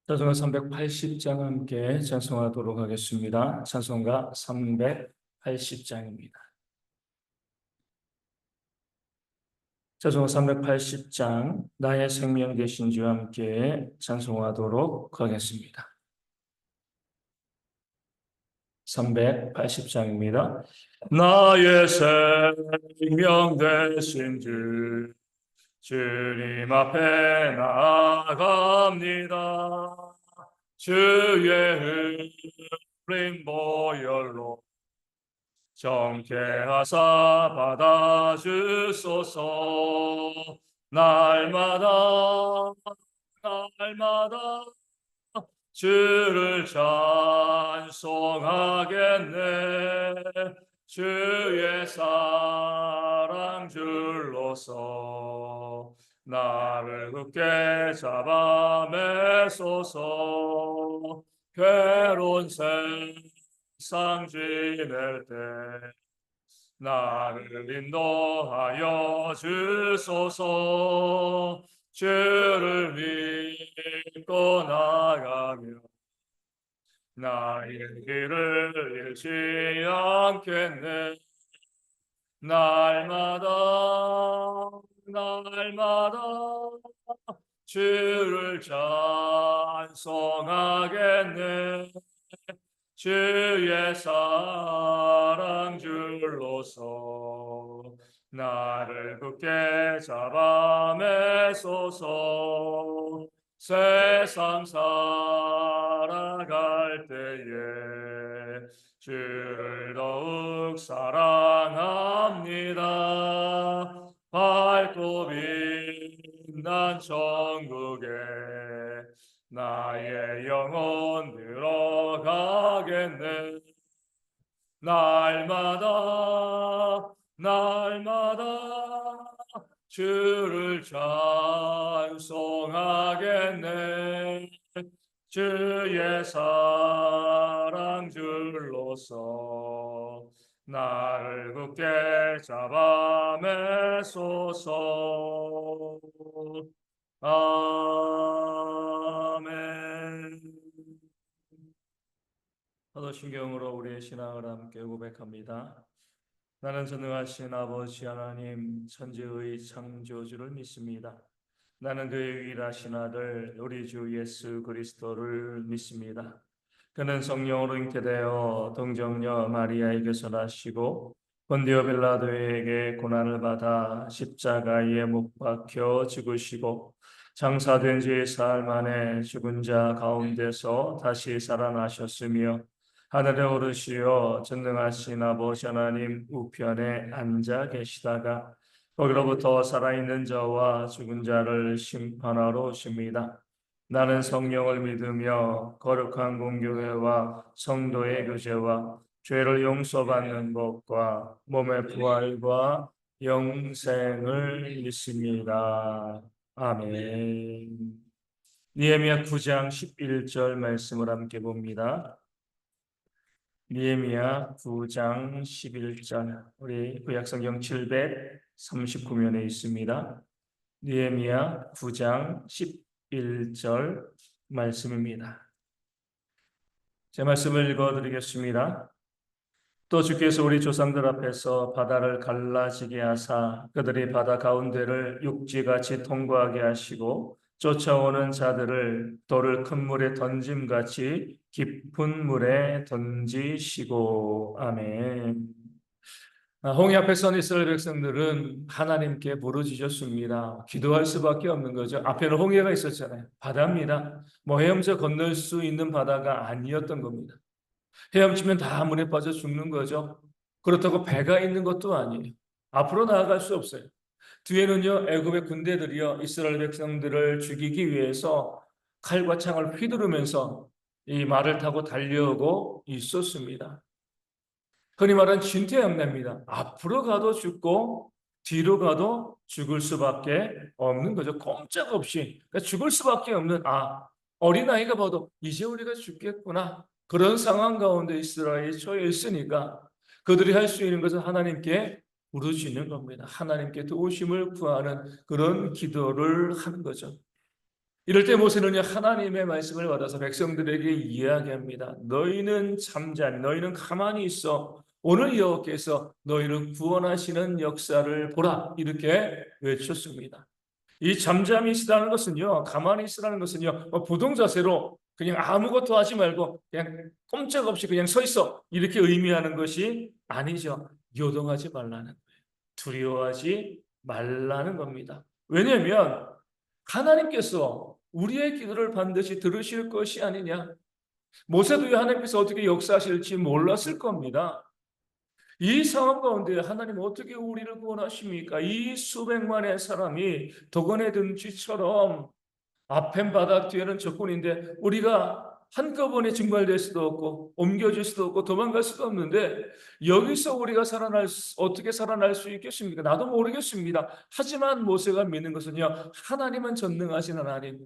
찬송가 380장 함께 찬송하도록 하겠습니다. 찬송가 380장입니다. 찬송가 380장 나의 생명 되신 주와 함께 찬송하도록 하겠습니다. 380장입니다. 나의 생명 되신 주 주님 앞에 나아갑니다. 주의 흘린 보혈로 정케하사 받아주소서. 날마다 주를 찬송하겠네. 주의 사랑 줄로서 나를 굳게 잡아 매소서. 괴로운 세상 지낼 때 나를 인도하여 주소서. 주를 믿고 나가며 나의 길을 잃지 않겠네. 날마다 주를 찬송하겠네. 주의 사랑 줄로서 나를 굳게 잡아 매소서. 세상 살아갈 때에 주를 더욱 사랑합니다. 밝고 빛난 천국에 나의 영혼 들어가겠네. 날마다 주를 찬송하겠네. 주의 사랑 줄로서 나를 굳게 잡아 매소서. 아멘. 사도신경으로 우리의 신앙을 함께 고백합니다. 나는 전능하신 아버지 하나님 천지의 창조주를 믿습니다. 나는 그의 유일하신 아들 우리 주 예수 그리스도를 믿습니다. 그는 성령으로 잉태되어 동정녀 마리아에게서 나시고 본디오 빌라도에게 고난을 받아 십자가에 못 박혀 죽으시고 장사된 지 사흘 만에 죽은 자 가운데서 다시 살아나셨으며 하늘에 오르시어 전능하신 아버지 하나님 우편에 앉아 계시다가 거기로부터 살아있는 자와 죽은 자를 심판하러 오십니다. 나는 성령을 믿으며 거룩한 공교회와 성도의 교제와 죄를 용서받는 법과 몸의 부활과 영생을 믿습니다. 아멘. 느헤미야 9장 11절 말씀을 함께 봅니다. 느헤미야 9장 11절 우리 구약성경 739면에 있습니다. 느헤미야 9장 11절 말씀입니다. 제 말씀을 읽어드리겠습니다. 또 주께서 우리 조상들 앞에서 바다를 갈라지게 하사 그들이 바다 가운데를 육지같이 통과하게 하시고 쫓아오는 자들을 돌을 큰 물에 던짐같이 깊은 물에 던지시고. 아멘. 홍해 앞에 선 이스라엘 백성들은 하나님께 부르짖었습니다. 기도할 수밖에 없는 거죠. 앞에는 홍해가 있었잖아요. 바다입니다. 뭐 헤엄쳐 건널 수 있는 바다가 아니었던 겁니다. 헤엄치면 다 물에 빠져 죽는 거죠. 그렇다고 배가 있는 것도 아니에요. 앞으로 나아갈 수 없어요. 뒤에는요, 애굽의 군대들이요, 이스라엘 백성들을 죽이기 위해서 칼과 창을 휘두르면서 이 말을 타고 달려오고 있었습니다. 흔히 말하는 진퇴양난입니다. 앞으로 가도 죽고 뒤로 가도 죽을 수밖에 없는 거죠. 꼼짝없이. 그러니까 죽을 수밖에 없는, 어린아이가 봐도 이제 우리가 죽겠구나. 그런 상황 가운데 이스라엘이 처해 있으니까 그들이 할 수 있는 것은 하나님께 부르짖는 겁니다. 하나님께 도우심을 구하는 그런 기도를 하는 거죠. 이럴 때 모세는요, 하나님의 말씀을 받아서 백성들에게 이야기합니다. 너희는 잠잠히, 너희는 가만히 있어. 오늘 여호와께서 너희를 구원하시는 역사를 보라. 이렇게 외쳤습니다. 이 잠잠히 있으라는 것은요, 가만히 있으라는 것은요, 부동자세로 그냥 아무것도 하지 말고 그냥 꼼짝없이 그냥 서 있어. 이렇게 의미하는 것이 아니죠. 요동하지 말라는 거예요. 두려워하지 말라는 겁니다. 왜냐하면 하나님께서 우리의 기도를 반드시 들으실 것이 아니냐. 모세도 하나님께서 어떻게 역사하실지 몰랐을 겁니다. 이 상황 가운데 하나님 어떻게 우리를 구원하십니까? 이 수백만의 사람이 도건에 든 쥐처럼 앞엔 바다 뒤에는 적군인데 우리가 한꺼번에 증발될 수도 없고 옮겨질 수도 없고 도망갈 수도 없는데 여기서 우리가 어떻게 살아날 수 있겠습니까? 나도 모르겠습니다. 하지만 모세가 믿는 것은요, 하나님은 전능하신 하나님.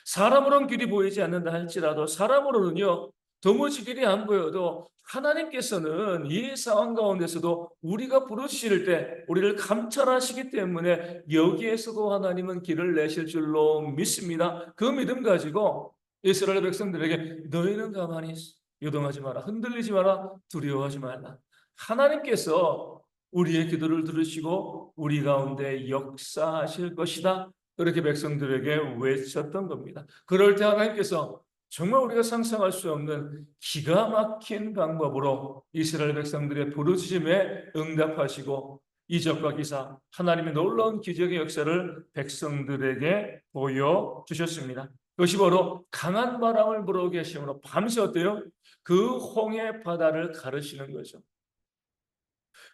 사람으로는 길이 보이지 않는다 할지라도 사람으로는요, 도무지 길이 안 보여도 하나님께서는 이 상황 가운데서도 우리가 부르실 때 우리를 감찰하시기 때문에 여기에서도 하나님은 길을 내실 줄로 믿습니다. 그 믿음 가지고 이스라엘 백성들에게 너희는 가만히 있어. 요동하지 마라. 흔들리지 마라. 두려워하지 말라. 하나님께서 우리의 기도를 들으시고 우리 가운데 역사하실 것이다. 그렇게 백성들에게 외쳤던 겁니다. 그럴 때 하나님께서 정말 우리가 상상할 수 없는 기가 막힌 방법으로 이스라엘 백성들의 부르짖음에 응답하시고 이적과 기사, 하나님의 놀라운 기적의 역사를 백성들에게 보여주셨습니다. 그것이 바로 강한 바람을 불어오게 하심으로 밤새 어때요? 그 홍해 바다를 가르시는 거죠.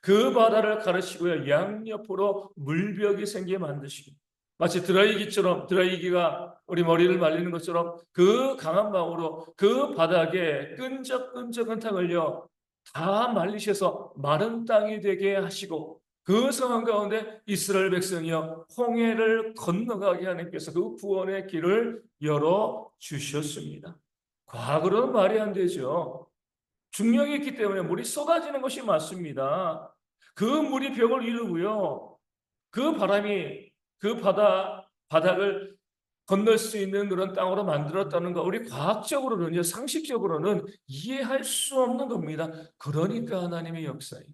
그 바다를 가르시고요, 양옆으로 물벽이 생기게 만드시고 마치 드라이기가 우리 머리를 말리는 것처럼 그 강한 방으로 그 바닥에 끈적끈적한 땅을요 다 말리셔서 마른 땅이 되게 하시고 그 상황 가운데 이스라엘 백성이요 홍해를 건너가게 하나님께서 그 구원의 길을 열어 주셨습니다. 과거로는 말이 안 되죠. 중력이 있기 때문에 물이 쏟아지는 것이 맞습니다. 그 물이 벽을 이루고요. 그 바람이 그 바닥을 건널 수 있는 그런 땅으로 만들었다는 거, 우리 과학적으로는요, 상식적으로는 이해할 수 없는 겁니다. 그러니까 하나님의 역사예요.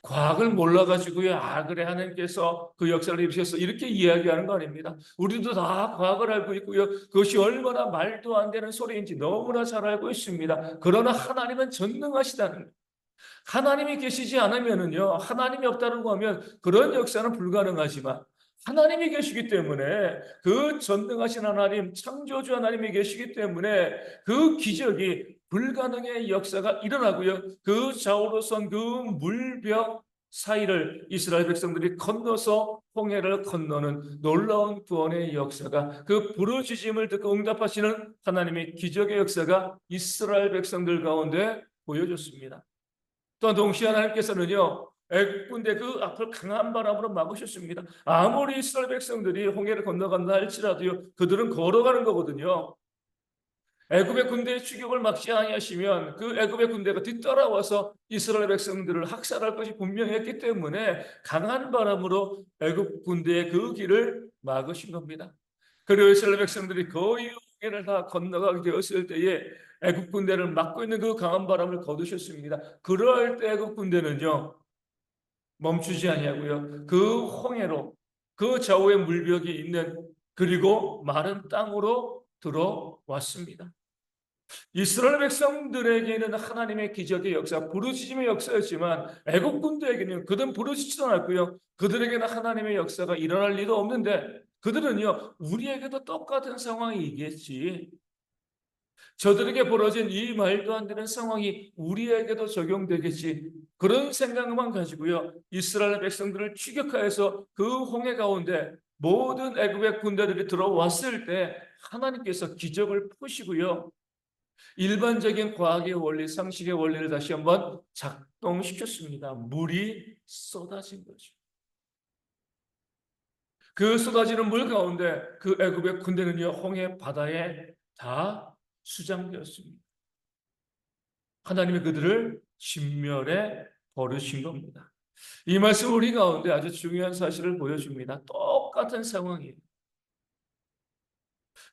과학을 몰라가지고요, 그래, 하나님께서 그 역사를 이루셨어. 이렇게 이야기하는 거 아닙니다. 우리도 다 과학을 알고 있고요. 그것이 얼마나 말도 안 되는 소리인지 너무나 잘 알고 있습니다. 그러나 하나님은 전능하시다는 거예요. 하나님이 계시지 않으면은요, 하나님이 없다고 하면 그런 역사는 불가능하지만 하나님이 계시기 때문에 그 전능하신 하나님, 창조주 하나님이 계시기 때문에 그 기적이 불가능의 역사가 일어나고요. 그 좌우로 선 그 물벽 사이를 이스라엘 백성들이 건너서 홍해를 건너는 놀라운 구원의 역사가 그 부르짖음을 듣고 응답하시는 하나님의 기적의 역사가 이스라엘 백성들 가운데 보여졌습니다. 또한 동시에 하나님께서는요, 애국군대 그 앞을 강한 바람으로 막으셨습니다. 아무리 이스라엘 백성들이 홍해를 건너간다 할지라도요, 그들은 걸어가는 거거든요. 애굽의 군대의 추격을 막지 아니하시면 그 애굽의 군대가 뒤따라와서 이스라엘 백성들을 학살할 것이 분명했기 때문에 강한 바람으로 애굽 군대의 그 길을 막으신 겁니다. 그리고 이스라엘 백성들이 거의 홍해를 다 건너가게 되었을 때에 애굽 군대를 막고 있는 그 강한 바람을 거두셨습니다. 그럴 때 애굽 군대는요 멈추지 아니하고요 그 홍해로 그 좌우에 물벽이 있는 그리고 마른 땅으로 들어왔습니다. 이스라엘 백성들에게는 하나님의 기적의 역사, 부르짖음의 역사였지만 애국 군대에게는 그들은 부르짖지도 않았고요. 그들에게는 하나님의 역사가 일어날 리도 없는데 그들은요, 우리에게도 똑같은 상황이겠지. 저들에게 벌어진 이 말도 안 되는 상황이 우리에게도 적용되겠지. 그런 생각만 가지고요. 이스라엘 백성들을 추격하여서 그 홍해 가운데 모든 애굽의 군대들이 들어왔을 때 하나님께서 기적을 푸시고요. 일반적인 과학의 원리, 상식의 원리를 다시 한번 작동시켰습니다. 물이 쏟아진 거죠. 그 쏟아지는 물 가운데 그 애굽의 군대는요, 홍해 바다에 다 수장되었습니다. 하나님이 그들을 진멸해 버리신 겁니다. 이 말씀 우리 가운데 아주 중요한 사실을 보여줍니다. 똑같은 상황이에요.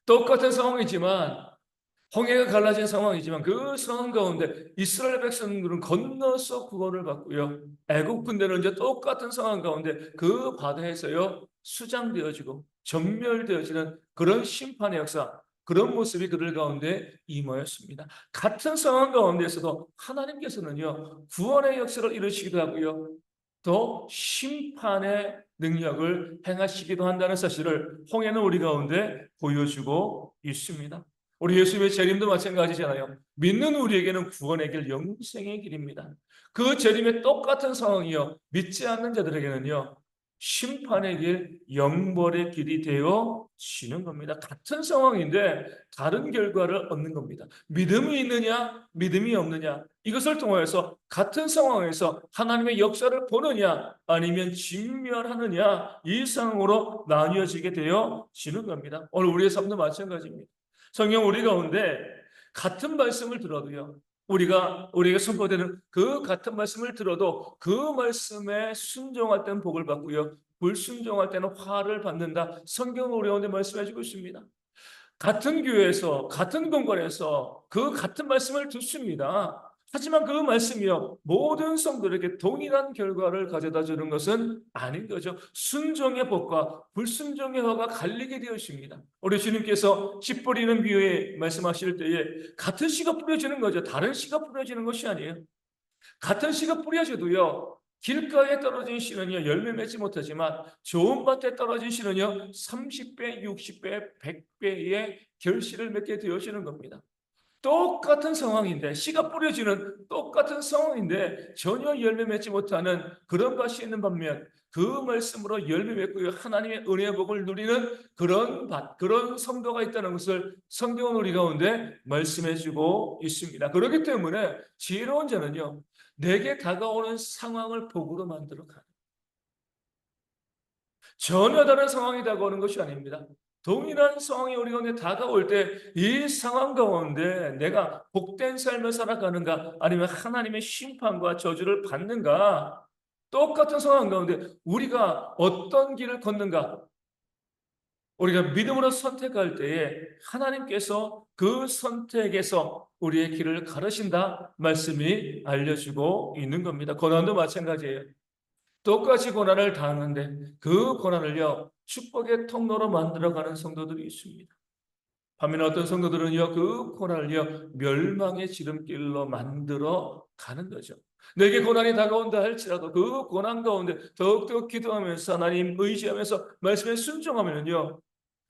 똑같은 상황이지만 홍해가 갈라진 상황이지만 그 상황 가운데 이스라엘 백성들은 건너서 구원을 받고요. 애국 군대는 이제 똑같은 상황 가운데 그 바다에서요 수장되어지고 전멸되어지는 그런 심판의 역사, 그런 모습이 그들 가운데 임하였습니다. 같은 상황 가운데서도 하나님께서는요 구원의 역사를 이루시기도 하고요. 또 심판의 능력을 행하시기도 한다는 사실을 홍해는 우리 가운데 보여주고 있습니다. 우리 예수님의 재림도 마찬가지잖아요. 믿는 우리에게는 구원의 길, 영생의 길입니다. 그 재림의 똑같은 상황이요. 믿지 않는 자들에게는요. 심판의 길, 영벌의 길이 되어지는 겁니다. 같은 상황인데 다른 결과를 얻는 겁니다. 믿음이 있느냐, 믿음이 없느냐, 이것을 통해서 같은 상황에서 하나님의 역사를 보느냐, 아니면 직면하느냐, 이 상황으로 나뉘어지게 되어지는 겁니다. 오늘 우리의 삶도 마찬가지입니다. 성경 우리 가운데 같은 말씀을 들어도요, 우리에게 선포되는 그 같은 말씀을 들어도 그 말씀에 순종할 때는 복을 받고요, 불순종할 때는 화를 받는다. 성경은 우리 가운데 말씀해주고 있습니다. 같은 교회에서 같은 공간에서 그 같은 말씀을 듣습니다. 하지만 그 말씀이요 모든 성도에게 동일한 결과를 가져다 주는 것은 아닌 거죠. 순종의 복과 불순종의 허가 갈리게 되어 있습니다. 우리 주님께서 씨 뿌리는 비유에 말씀하실 때에 같은 씨가 뿌려지는 거죠. 다른 씨가 뿌려지는 것이 아니에요. 같은 씨가 뿌려져도요 길가에 떨어진 씨는요 열매 맺지 못하지만 좋은 밭에 떨어진 씨는요 30배, 60배, 100배의 결실을 맺게 되어지는 겁니다. 똑같은 상황인데, 씨가 뿌려지는 똑같은 상황인데 전혀 열매 맺지 못하는 그런 밭이 있는 반면 그 말씀으로 열매 맺고 하나님의 은혜의 복을 누리는 그런 밭, 그런 성도가 있다는 것을 성경은 우리 가운데 말씀해주고 있습니다. 그렇기 때문에 지혜로운 자는요 내게 다가오는 상황을 복으로 만들어 가는, 전혀 다른 상황이 다가오는 것이 아닙니다. 동일한 상황이 우리 가운데 다가올 때 이 상황 가운데 내가 복된 삶을 살아가는가, 아니면 하나님의 심판과 저주를 받는가, 똑같은 상황 가운데 우리가 어떤 길을 걷는가, 우리가 믿음으로 선택할 때에 하나님께서 그 선택에서 우리의 길을 가르신다 말씀이 알려주고 있는 겁니다. 고난도 마찬가지예요. 똑같이 고난을 당하는데 그 고난을요 축복의 통로로 만들어가는 성도들이 있습니다. 반면에 어떤 성도들은요 그 고난을요 멸망의 지름길로 만들어 가는 거죠. 내게 고난이 다가온다 할지라도 그 고난 가운데 더욱더 기도하면서 하나님 의지하면서 말씀에 순종하면요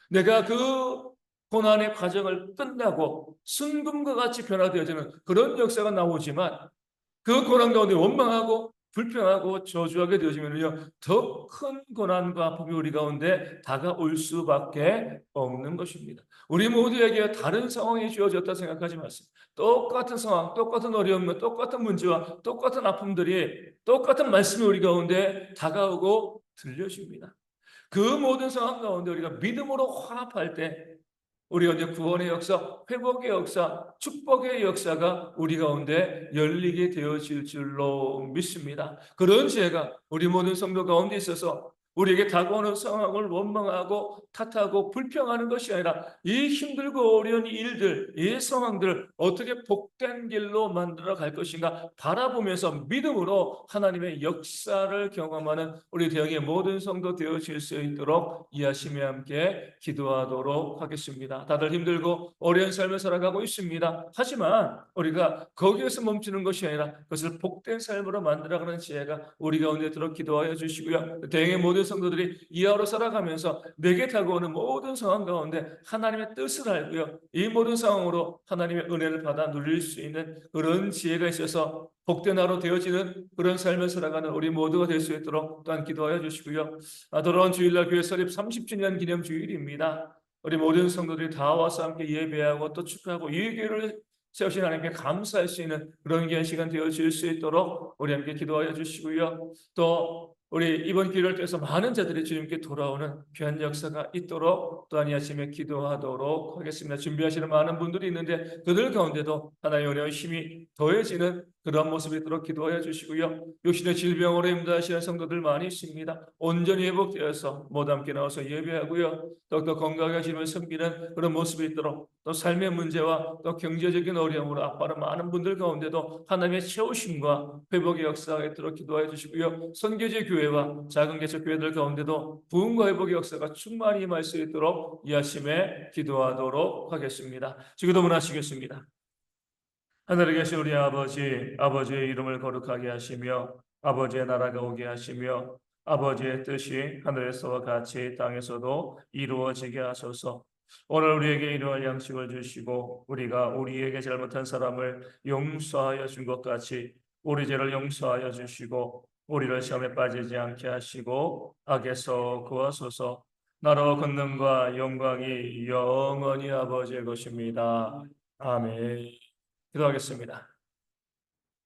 내가 그 고난의 과정을 끝나고 순금과 같이 변화되어지는 그런 역사가 나오지만, 그 고난 가운데 원망하고 불평하고 저주하게 되어지면요 더 큰 고난과 아픔이 우리 가운데 다가올 수밖에 없는 것입니다. 우리 모두에게 다른 상황이 주어졌다 생각하지 마세요. 똑같은 상황, 똑같은 어려움, 똑같은 문제와 똑같은 아픔들이, 똑같은 말씀이 우리 가운데 다가오고 들려집니다. 그 모든 상황 가운데 우리가 믿음으로 화합할 때 우리가 이제 구원의 역사, 회복의 역사, 축복의 역사가 우리 가운데 열리게 되어질 줄로 믿습니다. 그런 지혜가 우리 모든 성도 가운데 있어서 우리에게 다가오는 상황을 원망하고 탓하고 불평하는 것이 아니라 이 힘들고 어려운 일들, 이 상황들을 어떻게 복된 길로 만들어 갈 것인가 바라보면서 믿음으로 하나님의 역사를 경험하는 우리 대형의 모든 성도 되어질 수 있도록 이하심에 함께 기도하도록 하겠습니다. 다들 힘들고 어려운 삶을 살아가고 있습니다. 하지만 우리가 거기에서 멈추는 것이 아니라 그것을 복된 삶으로 만들어가는 지혜가 우리 가운데 들어 기도하여 주시고요. 대형의 모든 성도들이 이하로 살아가면서 내게 다가오는 모든 상황 가운데 하나님의 뜻을 알고요. 이 모든 상황으로 하나님의 은혜를 받아 누릴 수 있는 그런 지혜가 있어서 복된 하루 되어지는 그런 삶을 살아가는 우리 모두가 될 수 있도록 또한 기도하여 주시고요. 돌아온 주일날 교회 설립 30주년 기념 주일입니다. 우리 모든 성도들이 다 와서 함께 예배하고 또 축하하고 이 교회를 세우신 하나님께 감사할 수 있는 그런 귀한 시간 되어질 수 있도록 우리 함께 기도하여 주시고요. 또 우리 이번 기회를 통해서 많은 자들이 주님께 돌아오는 귀한 역사가 있도록 또한 이 아침에 기도하도록 하겠습니다. 준비하시는 많은 분들이 있는데 그들 가운데도 하나님의 은혜와 힘이 더해지는 그러한 모습이 있도록 기도하여 주시고요. 육신의 질병으로 힘들어하시는 성도들 많이 있습니다. 온전히 회복되어서 모두 함께 나와서 예배하고요. 더욱더 건강해지며 섬기는 그런 모습이 있도록, 또 삶의 문제와 또 경제적인 어려움으로 아파하는 많은 분들 가운데도 하나님의 채우심과 회복의 역사가 있도록 기도하여 주시고요. 선교제 교회와 작은 개척 교회들 가운데도 부흥과 회복의 역사가 충만히 임할 수 있도록 이 아침에 기도하도록 하겠습니다. 기도문 하시겠습니다. 하늘에 계신 우리 아버지, 아버지의 이름을 거룩하게 하시며 아버지의 나라가 오게 하시며 아버지의 뜻이 하늘에서와 같이 땅에서도 이루어지게 하소서. 오늘 우리에게 일용할 양식을 주시고 우리가 우리에게 잘못한 사람을 용서하여 준 것 같이 우리 죄를 용서하여 주시고 우리를 시험에 빠지지 않게 하시고 악에서 구하소서. 나라와 권능과 영광이 영원히 아버지의 것입니다. 아멘. 기도하겠습니다.